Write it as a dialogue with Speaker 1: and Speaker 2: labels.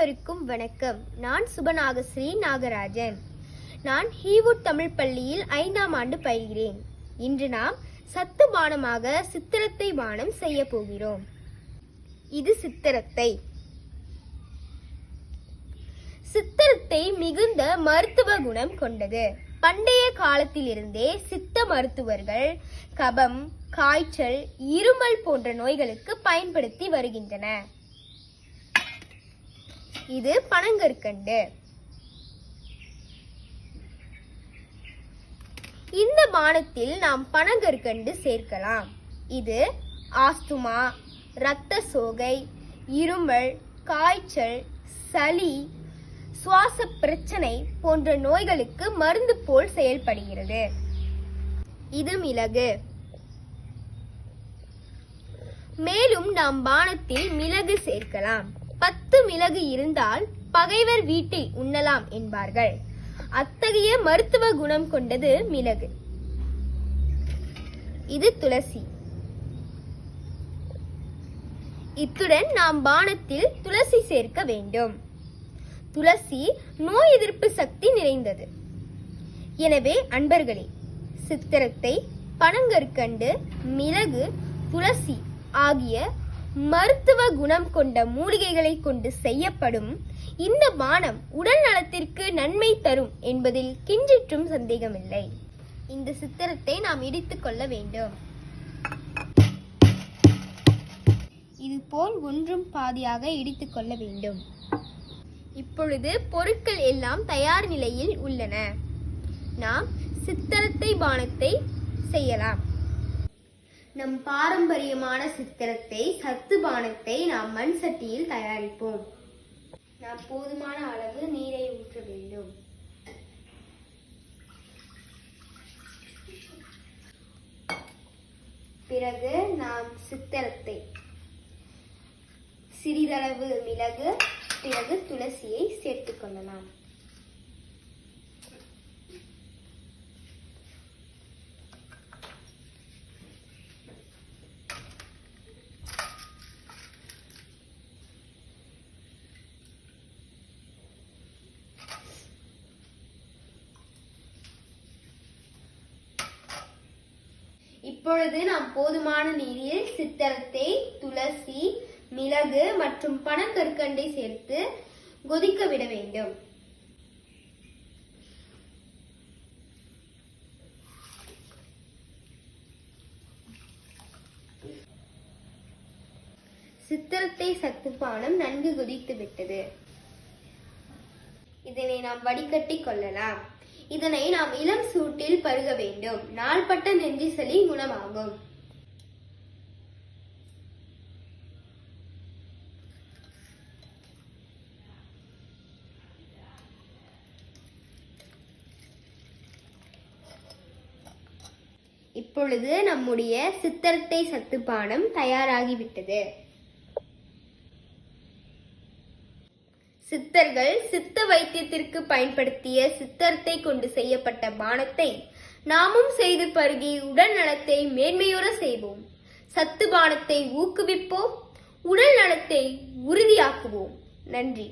Speaker 1: அனைவருக்கும் வணக்கம். நான் சுபநாகஸ்ரீ நாகராஜன். நான் ஹீவுட் தமிழ் பள்ளியில் 5ஆம் ஆண்டு பயில்கிறேன். இன்று நாம் சத்து பானமாக சித்திரத்தை பானம் செய்ய போகிறோம். இது சித்திரத்தை. சித்திரத்தை மிகுந்த மருத்துவ குணம் கொண்டது. பண்டைய காலத்திலிருந்தே சித்த மருத்துவர்கள் கபம், காய்ச்சல், இருமல் போன்ற நோய்களுக்கு பயன்படுத்தி வருகின்றன. இது பனங்கற்கண்டு. இந்த பானத்தில் நாம் பனங்கற்கண்டு சேர்க்கலாம். இது ஆஸ்துமா, இரத்த சோகை, இருமல், காய்ச்சல், சளி, சுவாச பிரச்சனை போன்ற நோய்களுக்கு மருந்து போல் செயல்படுகிறது. இது மிளகு. மேலும் நாம் பானத்தில் மிளகு சேர்க்கலாம். 10 மிளகு இருந்தால் பகைவர் வீட்டில் உண்ணலாம் என்பார்கள். அத்தகைய மருத்துவ குணம் கொண்டது மிளகு. இது துளசி. இத்துடன் நாம் பானத்தில் துளசி சேர்க்க வேண்டும். துளசி நோய் எதிர்ப்பு சக்தி நிறைந்தது. எனவே அன்பர்களே, சித்திரத்தை, பனங்கற்கண்டு, மிளகு, துளசி ஆகிய மருத்துவ குணம் கொண்ட மூலிகைகளை கொண்டு செய்யப்படும் இந்த பானம் உடல் நலத்திற்கு நன்மை தரும் என்பதில் கிஞ்சிற்றும் சந்தேகமில்லை. இந்த சித்திரத்தை நாம் இடித்துக் கொள்ள வேண்டும். இதுபோல் ஒன்றும் பாதியாக இடித்துக் கொள்ள வேண்டும். இப்பொழுது பொருட்கள் எல்லாம் தயார் நிலையில் உள்ளன. நாம் சித்திரத்தை பானத்தை செய்யலாம். நம் பாரம்பரியமான சித்திரத்தை, சத்து பானத்தை நாம் மண் சட்டியில் தயாரிப்போம். நாம் போதுமான அளவு நீரை ஊற்ற வேண்டும். பிறகு நாம் சித்திரத்தை, சிறிதளவு மிளகு, பிறகு துளசியை சேர்த்துக் கொள்ளலாம். இப்பொழுது நாம் போதுமான நீரில் சித்திரத்தை, துளசி, மிளகு மற்றும் பனங்கற்கண்டை சேர்த்து கொதிக்க விட வேண்டும். சித்திரத்தை சத்து பானம் நன்கு கொதித்து விட்டது. இதனை நாம் வடிகட்டி கொள்ளலாம். இதனை நாம் இளம் சூட்டில் பருக வேண்டும். நாள்பட்ட நெஞ்சு சளி குணமாகும். இப்பொழுது நம்முடைய சித்திரத்தை சத்து பானம் தயாராகிவிட்டது. சித்தர்கள் சித்த வைத்தியத்திற்கு பயன்படுத்திய சித்திரத்தை கொண்டு செய்யப்பட்ட பானத்தை நாமும் செய்து பருகி உடல் நலத்தை மேன்மையுற செய்வோம். சத்து பானத்தை ஊக்குவிப்போம். உடல் நலத்தை உறுதியாக்குவோம். நன்றி.